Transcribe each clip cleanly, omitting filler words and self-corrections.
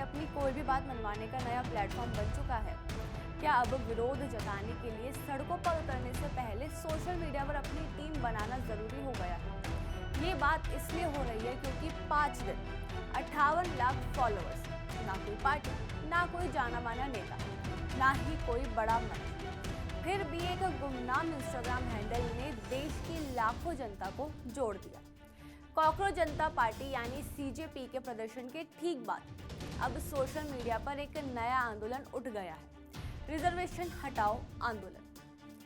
अपनी कोई भी बात मनवाने का नया प्लेटफॉर्म बन चुका है। क्या अब विरोध जताने के लिए सड़कों पर उतरने से पहले सोशल मीडिया पर अपनी टीम बनाना जरूरी हो गया है? ये बात इसलिए हो रही है क्योंकि 5 दिन 58 लाख फॉलोअर्स, ना कोई पार्टी, ना कोई जाना माना नेता, ना ही कोई बड़ा मंच, फिर भी एक गुमनाम इंस्टाग्राम हैंडल ने देश की लाखों जनता को जोड़ दिया। कॉकरोच जनता पार्टी यानी सीजेपी के प्रदर्शन के ठीक बाद अब सोशल मीडिया पर एक नया आंदोलन उठ गया है, रिजर्वेशन हटाओ आंदोलन।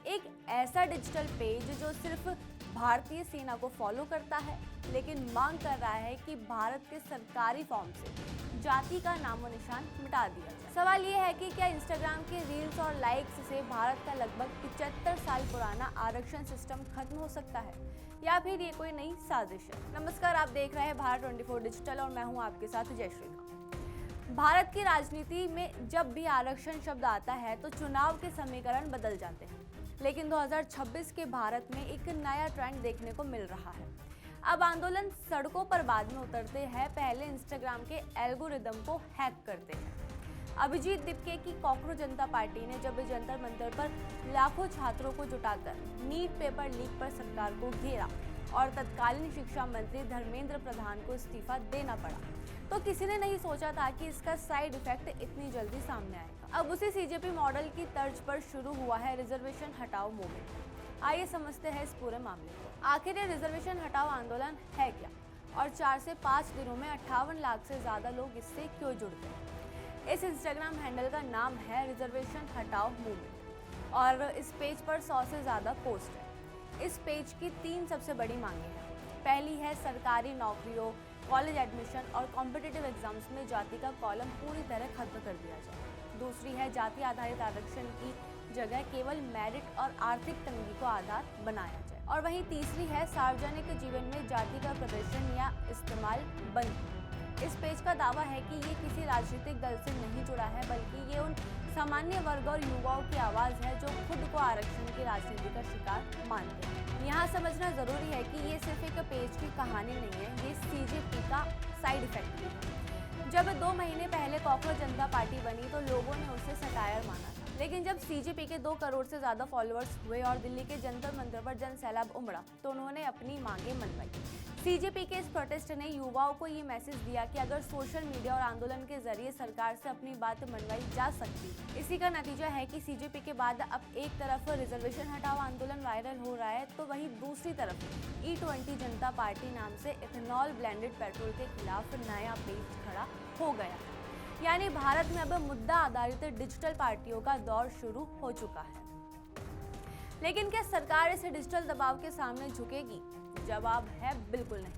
एक ऐसा डिजिटल पेज जो सिर्फ भारतीय सेना को फॉलो करता है, लेकिन मांग कर रहा है कि भारत के सरकारी फॉर्म से जाति का नामो निशान मिटा दिया जाए। सवाल ये है कि क्या इंस्टाग्राम के रील्स और लाइक्स से भारत का लगभग 75 साल पुराना आरक्षण सिस्टम खत्म हो सकता है, या फिर ये कोई नई साजिश है? नमस्कार, आप देख रहे हैं भारत 24 डिजिटल और मैं हूं आपके साथ जयश्री। भारत की राजनीति में जब भी आरक्षण शब्द आता है तो चुनाव के समीकरण बदल जाते हैं, लेकिन 2026 के भारत में एक नया ट्रेंड देखने को मिल रहा है। अब आंदोलन सड़कों पर बाद में उतरते हैं, पहले इंस्टाग्राम के एल्गोरिदम को हैक करते हैं। अभिजीत दिपके की कॉकरोच जनता पार्टी ने जब जंतर मंतर पर लाखों छात्रों को जुटाकर नीट पेपर लीक पर सरकार को घेरा और तत्कालीन शिक्षा मंत्री धर्मेंद्र प्रधान को इस्तीफा देना पड़ा, तो किसी ने नहीं सोचा था कि इसका साइड इफेक्ट इतनी जल्दी सामने आएगा। अब उसी सीजेपी मॉडल की तर्ज पर शुरू हुआ है रिजर्वेशन हटाओ मूवमेंट। आइए समझते हैं इस पूरे मामले को। आखिर ये रिजर्वेशन हटाओ आंदोलन है क्या, और 4 से 5 दिनों में 58 लाख से ज्यादा लोग इससे क्यों जुड़ते हैं? इस इंस्टाग्राम हैंडल का नाम है रिजर्वेशन हटाओ मूवमेंट और इस पेज पर 100 से ज्यादा पोस्ट है। इस पेज की 3 सबसे बड़ी मांगे हैं। पहली है सरकारी नौकरियों, कॉलेज एडमिशन और कॉम्पिटिटिव एग्जाम्स में जाति का कॉलम पूरी तरह खत्म कर दिया जाए। दूसरी है जाति आधारित आरक्षण की जगह केवल मेरिट और आर्थिक तंगी को आधार बनाया जाए। और वहीं तीसरी है सार्वजनिक जीवन में जाति का प्रदर्शन या इस्तेमाल बंद। इस पेज का दावा है कि ये किसी राजनीतिक दल से नहीं जुड़ा है, बल्कि ये उन सामान्य वर्ग और युवाओं की आवाज है जो खुद को आरक्षण की राजनीति का शिकार मानते हैं। यहाँ समझना जरूरी है कि ये सिर्फ एक पेज की कहानी नहीं है, ये सीजेपी का साइड इफेक्ट भी है। जब 2 महीने पहले कॉकरोच जनता पार्टी बनी तो लोगों ने उसे सटायर माना था, लेकिन जब सीजेपी के 2 करोड़ से ज्यादा फॉलोअर्स हुए और दिल्ली के जंतर मंतर पर जन सैलाब उमड़ा तो उन्होंने अपनी मांगे मनवाई। सीजेपी के इस प्रोटेस्ट ने युवाओं को ये मैसेज दिया कि अगर सोशल मीडिया और आंदोलन के जरिए सरकार से अपनी बात मनवाई जा सकती। इसी का नतीजा है कि सीजेपी के बाद अब एक तरफ रिजर्वेशन हटाओ आंदोलन वायरल हो रहा है, तो वहीं दूसरी तरफ E20 जनता पार्टी नाम से इथेनॉल ब्लेंडेड पेट्रोल के खिलाफ नया पेज खड़ा हो गया। यानी भारत में अब मुद्दा आधारित डिजिटल पार्टियों का दौर शुरू हो चुका है। लेकिन क्या सरकार इस डिजिटल दबाव के सामने झुकेगी? जवाब है बिल्कुल नहीं।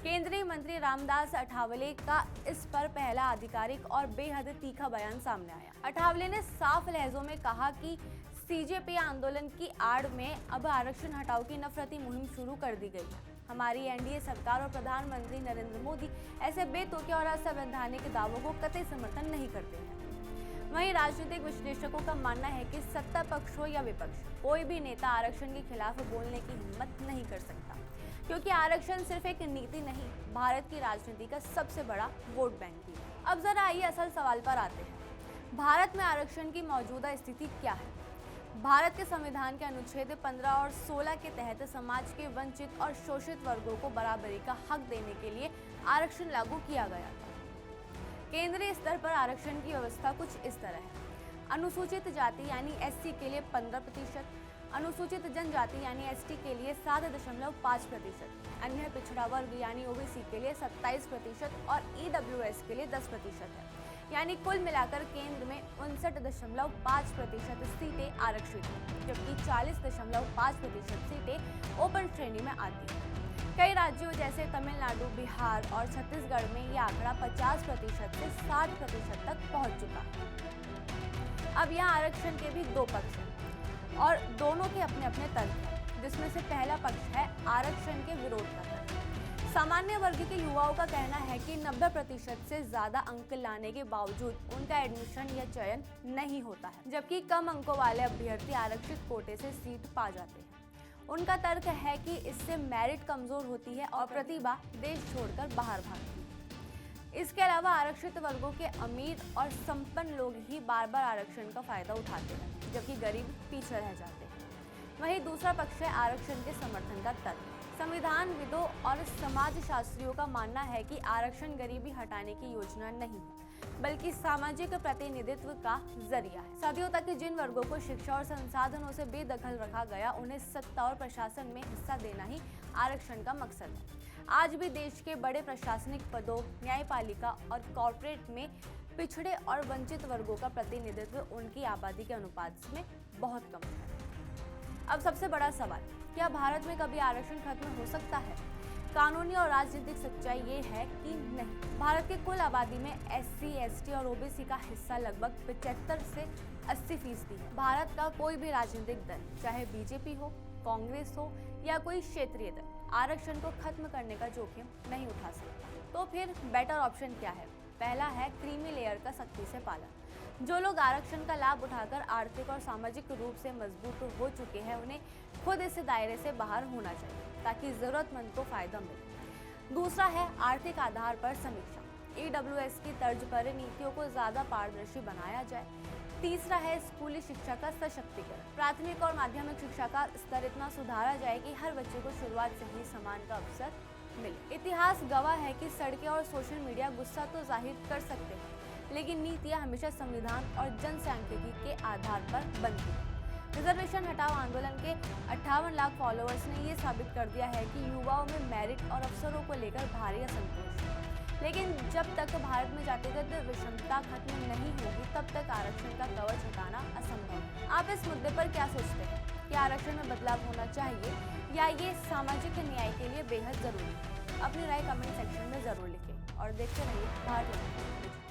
केंद्रीय मंत्री रामदास अठावले का इस पर पहला आधिकारिक और बेहद तीखा बयान सामने आया। अठावले ने साफ लहजों में कहा कि सीजेपी आंदोलन की आड़ में अब आरक्षण हटाओ की नफरती मुहिम शुरू कर दी गई है। हमारी एनडीए सरकार और प्रधानमंत्री नरेंद्र मोदी ऐसे बेतुके और असंवैधानिक दावों को कतई समर्थन नहीं करते हैं। वहीं राजनीतिक विश्लेषकों का मानना है कि सत्ता पक्ष हो या विपक्ष, कोई भी नेता आरक्षण के खिलाफ बोलने की हिम्मत नहीं कर सकता, क्योंकि आरक्षण सिर्फ एक नीति नहीं, भारत की राजनीति का सबसे बड़ा वोट बैंक भी है। अब जरा आइए असल सवाल पर आते हैं। भारत में आरक्षण की मौजूदा स्थिति क्या है? भारत के संविधान के अनुच्छेद 15 और 16 के तहत समाज के वंचित और शोषित वर्गों को बराबरी का हक देने के लिए आरक्षण लागू किया गया था। केंद्रीय स्तर पर आरक्षण की व्यवस्था कुछ इस तरह है। अनुसूचित जाति यानी एससी के लिए 15%, अनुसूचित जनजाति यानी एसटी के लिए 7.5%, अन्य पिछड़ा वर्ग यानी ओबीसी के लिए 27% और ईडब्ल्यूएस के लिए 10% है। यानी कुल मिलाकर केंद्र में 59.5% सीटें आरक्षित हैं, जबकि 40.5% सीटें ओपन श्रेणी में आती हैं। कई राज्यों जैसे तमिलनाडु, बिहार और छत्तीसगढ़ में यह आंकड़ा 50% से 60% तक पहुंच चुका है। अब यहाँ आरक्षण के भी 2 पक्ष हैं और दोनों के अपने अपने तर्क हैं, जिसमें से पहला पक्ष है आरक्षण के विरोध का तर्क। सामान्य वर्ग के युवाओं का कहना है कि 90% से ज्यादा अंक लाने के बावजूद उनका एडमिशन या चयन नहीं होता है, जबकि कम अंकों वाले अभ्यर्थी आरक्षित कोटे से सीट पा जाते हैं। उनका तर्क है कि इससे मेरिट कमजोर होती है और प्रतिभा देश छोड़कर बाहर भागती है। इसके अलावा आरक्षित वर्गों के अमीर और संपन्न लोग ही बार बार आरक्षण का फायदा उठाते हैं, जबकि गरीब पीछे रह जाते हैं। वहीं दूसरा पक्ष है आरक्षण के समर्थन का तर्क। संविधानविदों और समाजशास्त्रियों का मानना है कि आरक्षण गरीबी हटाने की योजना नहीं है, बल्कि सामाजिक प्रतिनिधित्व का जरिया है। सदियों तक जिन वर्गों को शिक्षा और संसाधनों से बेदखल रखा गया, उन्हें सत्ता और प्रशासन में हिस्सा देना ही आरक्षण का मकसद है। आज भी देश के बड़े प्रशासनिक पदों, न्यायपालिका और कॉर्पोरेट में पिछड़े और वंचित वर्गों का प्रतिनिधित्व उनकी आबादी के अनुपात में बहुत कम है। अब सबसे बड़ा सवाल, क्या भारत में कभी आरक्षण खत्म हो सकता है? कानूनी और राजनीतिक सच्चाई ये है कि नहीं। भारत की कुल आबादी में SC, ST और OBC का हिस्सा लगभग 75 से 80% है। भारत का कोई भी राजनीतिक दल, चाहे BJP हो, कांग्रेस हो या कोई क्षेत्रीय दल, आरक्षण को खत्म करने का जोखिम नहीं उठा सकता। तो फिर बेटर ऑप्शन क्या है? पहला है क्रीमी लेयर का सख्ती से पालन। जो लोग आरक्षण का लाभ उठाकर आर्थिक और सामाजिक रूप से मजबूत हो चुके हैं, उन्हें खुद इस दायरे से बाहर होना चाहिए ताकि जरूरतमंद को फायदा मिले। दूसरा है आर्थिक आधार पर समीक्षा। EWS की तर्ज पर नीतियों को ज्यादा पारदर्शी बनाया जाए। तीसरा है स्कूली शिक्षा का सशक्तिकरण। प्राथमिक और माध्यमिक शिक्षा का स्तर इतना सुधारा जाए कि हर बच्चे को शुरुआत से ही समान का अवसर मिले। इतिहास गवाह है कि सड़कें और सोशल मीडिया गुस्सा तो जाहिर कर सकते हैं, लेकिन नीतियां हमेशा संविधान और जनसांख्यिकी के आधार पर बनती हैं। रिजर्वेशन हटाओ आंदोलन के 58 लाख फॉलोअर्स ने ये साबित कर दिया है कि युवाओं में मेरिट और अवसरों को लेकर भारी असंतोष है। लेकिन जब तक भारत में जातिगत विषमता खत्म नहीं होगी, तब तक आरक्षण का कवच हटाना असंभव है। आप इस मुद्दे पर क्या सोचते हैं? क्या आरक्षण में बदलाव होना चाहिए या ये सामाजिक न्याय के लिए बेहद जरूरी है? अपनी राय कमेंट सेक्शन में जरूर लिखें और देखते रहिए भारत।